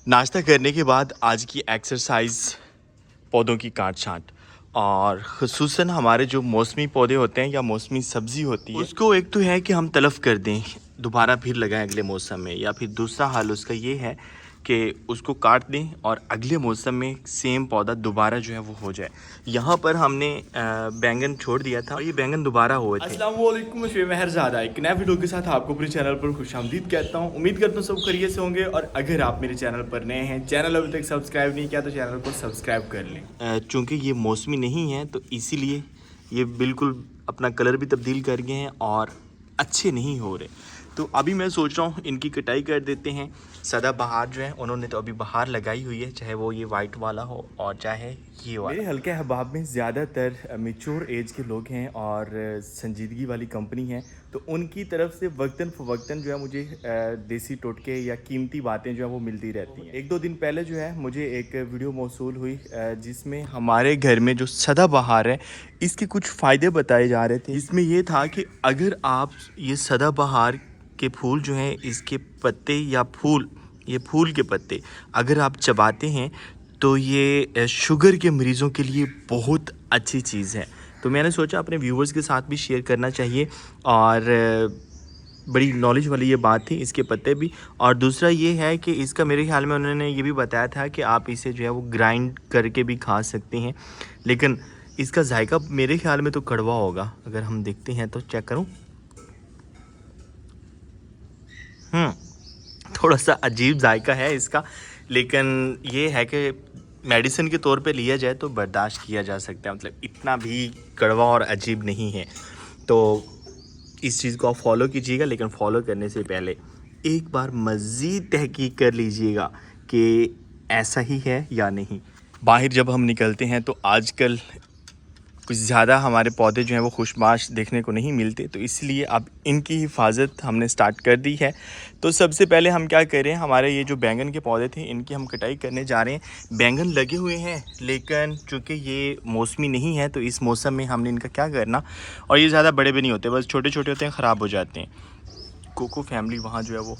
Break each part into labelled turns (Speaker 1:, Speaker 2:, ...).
Speaker 1: नाश्ता करने के बाद आज की एक्सरसाइज पौधों की काट छांट और ख़ुसूसन हमारे जो मौसमी पौधे होते हैं या मौसमी सब्ज़ी होती है उसको एक तो है कि हम तलफ़ कर दें, दोबारा फिर लगाएं अगले मौसम में, या फिर दूसरा हाल उसका ये है कि उसको काट दें और अगले मौसम में सेम पौधा दोबारा जो है वो हो जाए। यहाँ पर हमने बैंगन छोड़ दिया था और ये बैंगन दोबारा हुए थे।
Speaker 2: अस्सलाम वालेकुम, मैं महरजादा एक नए वीडियो के साथ आपको अपने चैनल पर खुशामदीद कहता हूँ। उम्मीद करता हूँ सब खैरियत से होंगे और अगर आप मेरे चैनल पर नए हैं, चैनल अभी तक सब्सक्राइब नहीं किया तो चैनल को सब्सक्राइब कर लें।
Speaker 1: चूँकि ये मौसमी नहीं है तो इसीलिए ये बिल्कुल अपना कलर भी तब्दील कर गए हैं और अच्छे नहीं हो रहे। तो अभी मैं सोच रहा हूँ इनकी कटाई कर देते हैं। सदाबहार जो है उन्होंने तो अभी बहार लगाई हुई है, चाहे वो ये वाइट वाला हो और चाहे ये वाला।
Speaker 2: मेरे हल्के अहबाब में ज़्यादातर मैच्योर एज के लोग हैं और संजीदगी वाली कंपनी है, तो उनकी तरफ से वक्तन फ़वक्तन जो है मुझे देसी टोटके या कीमती बातें जो है वो मिलती रहती हैं। एक दो दिन पहले जो है मुझे एक वीडियो मौसूल हुई जिसमें
Speaker 1: हमारे घर में जो सदाबहार है इसके कुछ फ़ायदे बताए जा रहे थे। इसमें ये था कि अगर आप ये सदाबहार के फूल जो हैं, इसके पत्ते या फूल, ये फूल के पत्ते अगर आप चबाते हैं तो ये शुगर के मरीज़ों के लिए बहुत अच्छी चीज़ है। तो मैंने सोचा अपने व्यूवर्स के साथ भी शेयर करना चाहिए और बड़ी नॉलेज वाली ये बात थी इसके पत्ते भी। और दूसरा ये है कि इसका मेरे ख्याल में उन्होंने ये भी बताया था कि आप इसे जो है वो ग्राइंड करके भी खा सकते हैं, लेकिन इसका जायका मेरे ख्याल में तो कड़वा होगा। अगर हम देखते हैं तो चेक करूं, थोड़ा सा अजीब जायका है इसका, लेकिन ये है कि मेडिसिन के तौर पे लिया जाए तो बर्दाश्त किया जा सकता है, मतलब इतना भी कड़वा और अजीब नहीं है। तो इस चीज़ को आप फॉलो कीजिएगा, लेकिन फॉलो करने से पहले एक बार मज़ीद तहकीक कर लीजिएगा कि ऐसा ही है या नहीं। बाहर जब हम निकलते हैं तो आजकल कुछ ज़्यादा हमारे पौधे जो हैं वो खुशबाश देखने को नहीं मिलते, तो इसलिए अब इनकी हिफाजत हमने स्टार्ट कर दी है। तो सबसे पहले हम क्या करें, हमारे ये जो बैंगन के पौधे थे इनकी हम कटाई करने जा रहे हैं। बैंगन लगे हुए हैं, लेकिन चूँकि ये मौसमी नहीं है तो इस मौसम में हमने इनका क्या करना, और ये ज़्यादा बड़े भी नहीं होते, बस छोटे छोटे होते हैं, ख़राब हो जाते हैं। कोको फैमिली वहाँ जो है वो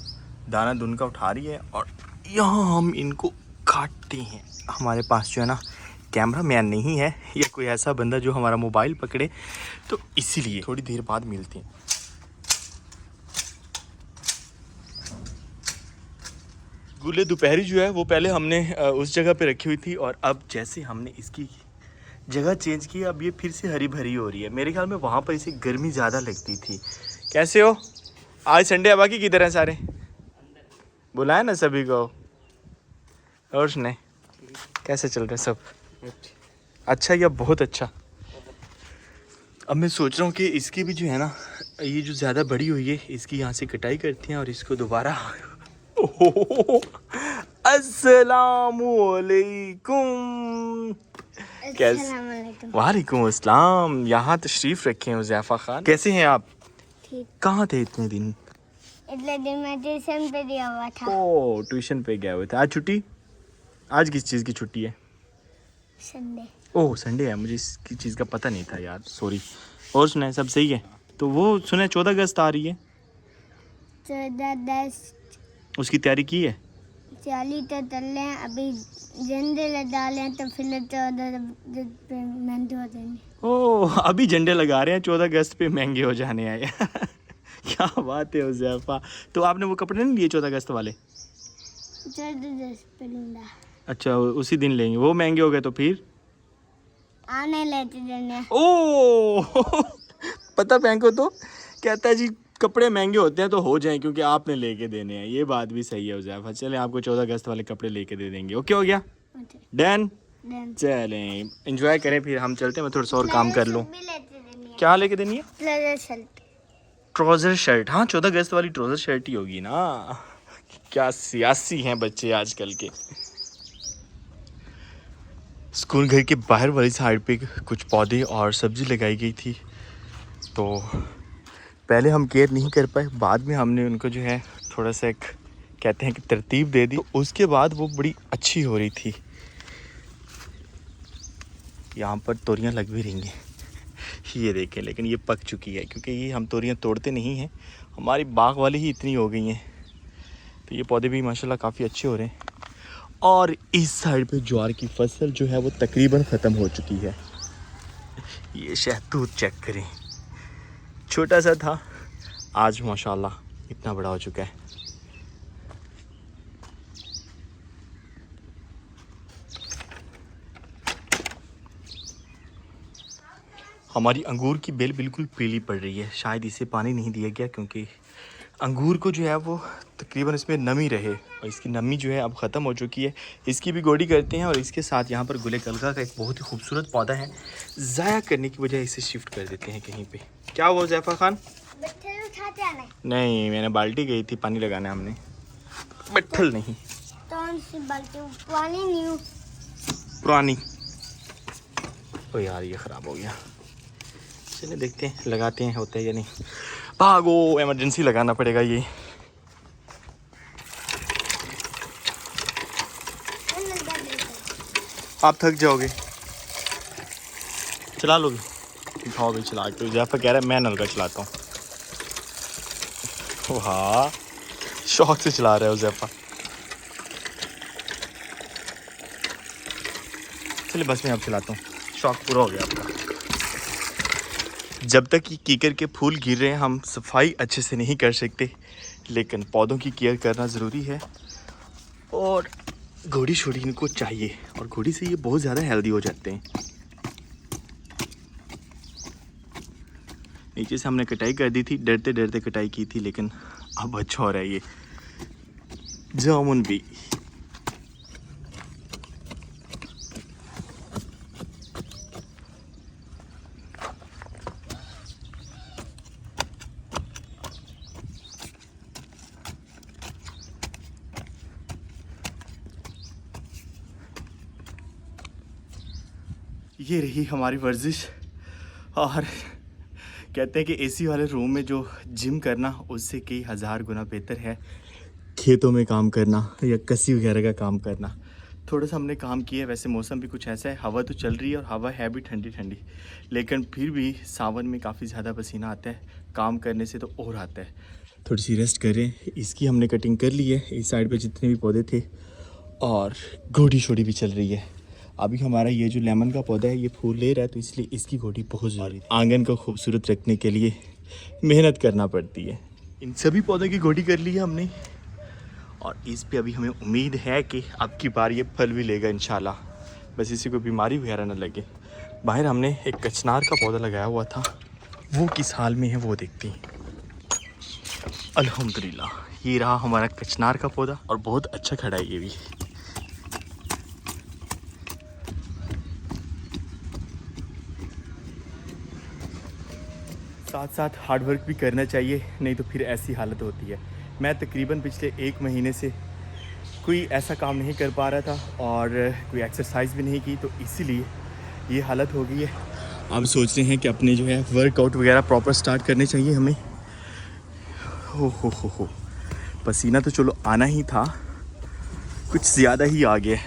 Speaker 1: दाना दुन का उठा रही है और यहाँ हम इनको काटते हैं। हमारे पास जो है ना कैमरा मैन नहीं है या कोई ऐसा बंदा जो हमारा मोबाइल पकड़े, तो इसीलिए थोड़ी देर बाद मिलते हैं। गुले दोपहरी जो है वो पहले हमने उस जगह पे रखी हुई थी और अब जैसे हमने इसकी जगह चेंज की, अब ये फिर से हरी भरी हो रही है। मेरे ख्याल में वहाँ पर इसे गर्मी ज़्यादा लगती थी। कैसे हो? आज संडे है, बाकी किधर हैं सारे? बुलाए ना सभी को। और सुने कैसे चल रहा है सब? अच्छा या बहुत अच्छा? अब मैं सोच रहा हूँ कि इसकी भी जो है ना, ये जो ज़्यादा बड़ी हुई है इसकी यहाँ से कटाई करते हैं और इसको दोबारा अस्सलामुअलैकुम। कैसे? वालेकुम अस्सलाम। यहाँ तशरीफ़ रखे हैं हुज़ैफ़ा खान। कैसे हैं आप?
Speaker 3: ठीक।
Speaker 1: कहाँ थे इतने दिन?
Speaker 3: इतने दिन मैं ट्यूशन पे गया हुआ था।
Speaker 1: ओह, ट्यूशन पे गए हुए थे। आज छुट्टी? आज किस चीज़ की छुट्टी है?
Speaker 3: संडे।
Speaker 1: ओह, संडे है, मुझे इसकी चीज़ का पता नहीं था यार, सॉरी। और सुना है सब सही है? तो वो सुना है 14 अगस्त आ रही है,
Speaker 3: 14-10
Speaker 1: उसकी तैयारी की है?
Speaker 3: 40 तो तले हैं, अभी झंडे लगा लें तो फिर 14 पे महंगे हो जाएंगे।
Speaker 1: ओह, अभी झंडे लगा रहे हैं, 14 अगस्त पे महंगे हो जाने आए। क्या बात है हुज़ैफ़ा। तो आपने वो कपड़े नहीं लिए 14 अगस्त वाले?
Speaker 3: 14-10 पे लूँगा।
Speaker 1: अच्छा, उसी दिन लेंगे, वो महंगे हो गए तो फिर?
Speaker 3: आने लेते देने।
Speaker 1: ओह पता बैंक को तो कहता है जी कपड़े महंगे होते हैं तो हो जाएं क्योंकि आपने लेके देने हैं। ये बात भी सही है हुज़ैफ़ा, चलें आपको 14 अगस्त वाले कपड़े लेके दे देंगे। ओके हो गया? डन? चलें एंजॉय करें, फिर हम चलते हैं, मैं थोड़ा सा और काम कर लूँ। क्या लेके देनी है?
Speaker 3: Pleasure shirt.
Speaker 1: Trouser shirt? हाँ, 14 अगस्त वाली ट्राउज़र शर्ट ही होगी ना। क्या सियासी हैं बच्चे आजकल के। स्कूल घर के बाहर वाली साइड पे कुछ पौधे और सब्ज़ी लगाई गई थी, तो पहले हम केयर नहीं कर पाए, बाद में हमने उनको जो है थोड़ा सा एक कहते हैं कि तरतीब दे दी, तो उसके बाद वो बड़ी अच्छी हो रही थी। यहाँ पर तोरियाँ लग भी रही हैं, ये देखें, लेकिन ये पक चुकी है क्योंकि ये हम तोरियाँ तोड़ते नहीं हैं, हमारी बाग वाली ही इतनी हो गई हैं। तो ये पौधे भी माशाल्लाह काफ़ी अच्छे हो रहे हैं।
Speaker 2: और इस साइड पे ज्वार की फसल जो है वो तकरीबन ख़त्म हो चुकी है।
Speaker 1: ये शहतूत चेक करें, छोटा सा था, आज माशाल्लाह इतना बड़ा हो चुका है। हमारी अंगूर की बेल बिल्कुल पीली पड़ रही है, शायद इसे पानी नहीं दिया गया क्योंकि अंगूर को जो है वो तकरीबन इसमें नमी रहे, और इसकी नमी जो है अब ख़त्म हो चुकी है। इसकी भी गोडी करते हैं और इसके साथ यहाँ पर गुले कलका का एक बहुत ही खूबसूरत पौधा है, ज़ाया करने की बजाय इसे शिफ्ट कर देते हैं कहीं पे। क्या हुआ ज़ैफ़ा खान? नहीं, मैंने बाल्टी गई थी पानी लगाने, हमने बट्ठल नहीं,
Speaker 3: कौन सी बाल्टी? पुरानी न्यू?
Speaker 1: पुरानी। ओ यार ये ख़राब हो गया, चलिए देखते हैं लगाते हैं होता है या नहीं। भागो, इमरजेंसी लगाना पड़ेगा ये। आप थक जाओगे, चला लोगे? उठाओ भाई चला के। जैफा कह रहा है मैं नल का चलाता हूँ। वाह, शौक से चला रहे हो जैफा। चलिए बस मैं अब चलाता हूँ, शौक पूरा हो गया आपका। जब तक ये कीकर के फूल गिर रहे हैं हम सफाई अच्छे से नहीं कर सकते, लेकिन पौधों की केयर करना ज़रूरी है और घोड़ी छोड़ी इनको चाहिए, और घोड़ी से ये बहुत ज़्यादा हेल्दी हो जाते हैं। नीचे से हमने कटाई कर दी थी, डरते डरते कटाई की थी, लेकिन अब अच्छा हो रहा है ये जामुन भी।
Speaker 2: ये रही हमारी वर्जिश, और कहते हैं कि एसी वाले रूम में जो जिम करना उससे कई हज़ार गुना बेहतर है खेतों में काम करना या कसी वगैरह का काम करना। थोड़ा सा हमने काम किया, वैसे मौसम भी कुछ ऐसा है, हवा तो चल रही है और हवा है भी ठंडी ठंडी, लेकिन फिर भी सावन में काफ़ी ज़्यादा पसीना आता है, काम करने से तो और आता है। थोड़ी सी रेस्ट करें। इसकी हमने कटिंग कर ली है, इस साइड पे जितने भी पौधे थे, और गोडी शोडी भी चल रही है। अभी हमारा ये जो लेमन का पौधा है ये फूल ले रहा है, तो इसलिए इसकी गोडी बहुत ज़रूरी है। आंगन को खूबसूरत रखने के लिए मेहनत करना पड़ती है। इन सभी पौधों की गोडी कर ली है हमने, और इस पे अभी हमें उम्मीद है कि अब की बार ये फल भी लेगा इंशाल्लाह, बस इसी को बीमारी वगैरह ना लगे। बाहर हमने एक कचनार का पौधा लगाया हुआ था, वो किस हाल में है वो देखते हैं। अल्हम्दुलिल्लाह ये रहा हमारा कचनार का पौधा, और बहुत अच्छा खड़ा है ये भी। साथ साथ हार्ड वर्क भी करना चाहिए, नहीं तो फिर ऐसी हालत होती है। मैं तकरीबन पिछले 1 महीने से कोई ऐसा काम नहीं कर पा रहा था और कोई एक्सरसाइज भी नहीं की, तो इसीलिए ये हालत हो गई है। अब सोच रहे हैं कि अपने जो है वर्कआउट वगैरह प्रॉपर स्टार्ट करने चाहिए हमें। हो पसीना तो चलो आना ही था, कुछ ज़्यादा ही आ गया।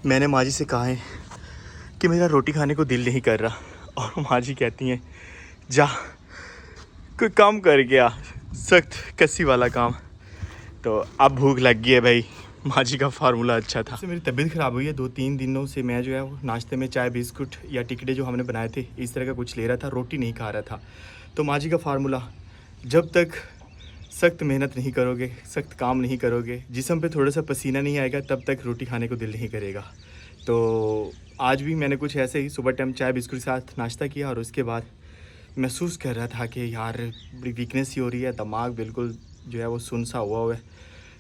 Speaker 2: मैंने माँ जी से कहा है कि मेरा रोटी खाने को दिल नहीं कर रहा, और माँ जी कहती हैं जा कोई काम कर गया, सख्त कसी वाला काम। तो अब भूख लग गई है भाई, माँ जी का फार्मूला अच्छा था। मेरी तबीयत ख़राब हुई है, 2-3 दिनों से मैं जो है वो नाश्ते में चाय बिस्कुट या टिकटे जो हमने बनाए थे इस तरह का कुछ ले रहा था, रोटी नहीं खा रहा था। तो माँ जी का फार्मूला, जब तक सख्त मेहनत नहीं करोगे, सख्त काम नहीं करोगे, जिस्म पे थोड़ा सा पसीना नहीं आएगा, तब तक रोटी खाने को दिल नहीं करेगा। तो आज भी मैंने कुछ ऐसे ही सुबह टाइम चाय बिस्कुट के साथ नाश्ता किया, और उसके बाद महसूस कर रहा था कि यार बड़ी वीकनेस ही हो रही है, दिमाग बिल्कुल जो है वो सुन सा हुआ है।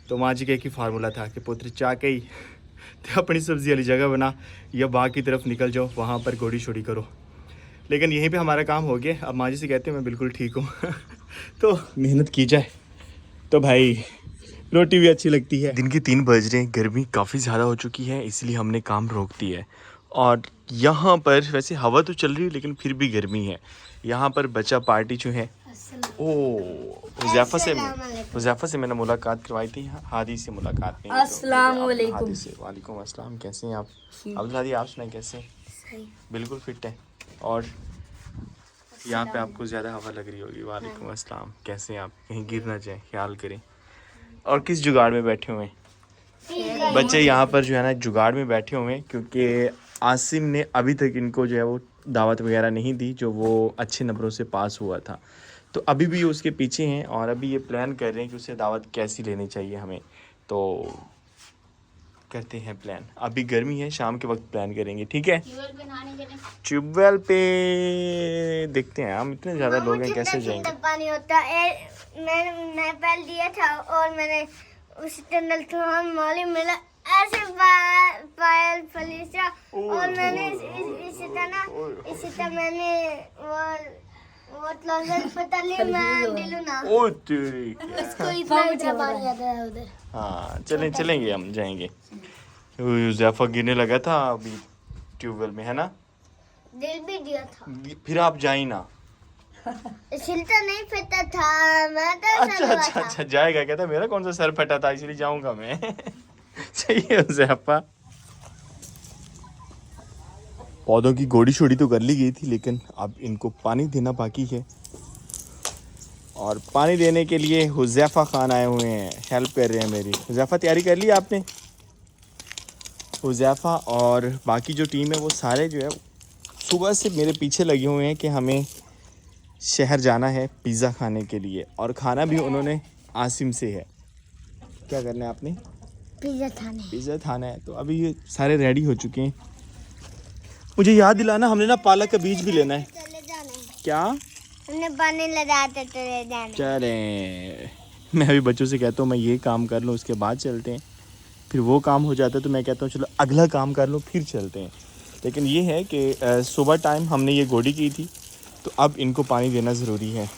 Speaker 2: तो माँ जी का एक ही फार्मूला था कि पुत्र चाह के ही तो अपनी सब्ज़ी वाली जगह बना या बाग की तरफ निकल जाओ, वहाँ पर गोड़ी शोड़ी करो। लेकिन यहीं पे हमारा काम हो गया। अब माँ जी से कहते हैं मैं बिल्कुल ठीक हूँ तो मेहनत की जाए तो भाई रोटी भी अच्छी लगती है।
Speaker 1: दिन के 3 बज रहे हैं, गर्मी काफ़ी ज़्यादा हो चुकी है, इसलिए हमने काम रोक दिया है। और यहाँ पर वैसे हवा तो चल रही है लेकिन फिर भी गर्मी है। यहाँ पर बच्चा पार्टी जो है, हुज़ैफ़ा से मैंने मुलाकात करवाई थी, हादी से मुलाकात नहीं।
Speaker 4: अस्सलाम वालेकुम।
Speaker 1: हादी से वालेकुम अस्सलाम। कैसे हैं आप? अब्दुल हादी आप सुनाए कैसे हैं? बिल्कुल फिट है। और
Speaker 2: यहाँ पे आपको ज़्यादा हवा लग रही होगी। वालेकुम अस्सलाम, कैसे हैं आप? कहीं गिर ना जाए, ख्याल करें। और किस जुगाड़ में बैठे हुए हैं बच्चे? यहाँ पर जो है ना जुगाड़ में बैठे हुए हैं, क्योंकि आसिम ने अभी तक इनको जो है वो दावत वगैरह नहीं दी, जो वो अच्छे नंबरों से पास हुआ था। तो अभी भी उसके पीछे हैं और अभी ये प्लान कर रहे हैं कि उसे दावत कैसी लेनी चाहिए हमें। तो करते हैं प्लान। अभी गर्मी है, शाम के वक्त प्लान करेंगे, ठीक है? ट्यूबवेल पे देखते हैं, हम इतने ज़्यादा लोग हैं कैसे जाएंगे।
Speaker 3: पानी होता है, मैं पहले दिया था और मैंने उस टनल थोड़ा मालूम मिला ऐसे पायल फलीसा, और मैंने इसी तरह मैंने वो ट्राउजर पता लिया मैं दिलू ना
Speaker 2: ओ तेरी क्या।
Speaker 3: इसको इतना पानी आता है उधर।
Speaker 2: हाँ चलेंगे, हम जाएंगे। ज़ैफा गिरने लगा था अभी ट्यूबवेल में, है ना?
Speaker 3: दिल भी दिया था,
Speaker 2: फिर आप जाई ना।
Speaker 3: छिलता नहीं फटा था, मैं तो
Speaker 2: अच्छा जाएगा, कहता मेरा कौन सा सर फटा था इसलिए जाऊंगा मैं। सही है ज़ैफा। पौधों की गोड़ी छोड़ी तो कर ली गई थी, लेकिन अब इनको पानी देना बाकी है। और पानी देने के लिए हुज़ैफा खान आए हुए हैं, हेल्प कर रहे हैं मेरी। हुज़ैफा तैयारी कर ली आपने? हुज़ैफा और बाकी जो टीम है वो सारे जो है सुबह से मेरे पीछे लगे हुए हैं कि हमें शहर जाना है पिज़्ज़ा खाने के लिए, और खाना भी उन्होंने आसिम से है। क्या करना है आपने? पिज़्ज़ा खाना है। तो अभी ये सारे रेडी हो चुके हैं। मुझे याद दिलाना, हमने ना पालक का बीज भी लेना है।
Speaker 3: चले जाना है,
Speaker 2: क्या?
Speaker 3: हमने पानी लगाते चले जाना।
Speaker 2: चलें। मैं अभी बच्चों से कहता हूँ मैं ये काम कर लूँ उसके बाद चलते हैं, फिर वो काम हो जाता है तो मैं कहता हूँ चलो अगला काम कर लो फिर चलते हैं। लेकिन ये है कि सुबह टाइम हमने ये गोडी की थी, तो अब इनको पानी देना ज़रूरी है।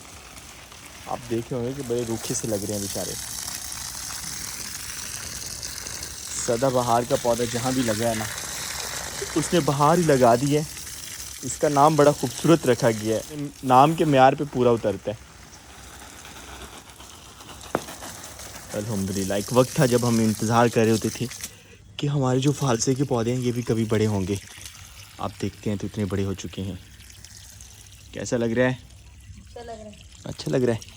Speaker 2: आप देखे होंगे कि बड़े रूखे से लग रहे हैं बेचारे। सदाबहार का पौधा जहाँ भी लगा है ना, उसने बहार ही लगा दी है। इसका नाम बड़ा खूबसूरत रखा गया है, नाम के म्यार पे पूरा उतरता है। अल्हम्दुलिल्लाह। एक वक्त था जब हम इंतज़ार कर रहे होते थे कि हमारे जो फालसे के पौधे हैं ये भी कभी बड़े होंगे। आप देखते हैं तो इतने बड़े हो चुके हैं। कैसा लग रहा है? अच्छा लग रहा है।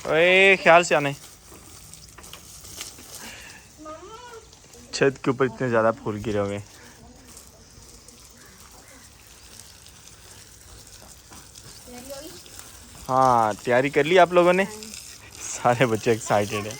Speaker 2: ओए ख्याल से आने। छत के ऊपर इतने ज़्यादा फूल गिरे हुए हैं। हाँ तैयारी कर ली आप लोगों ने? सारे बच्चे एक्साइटेड हैं।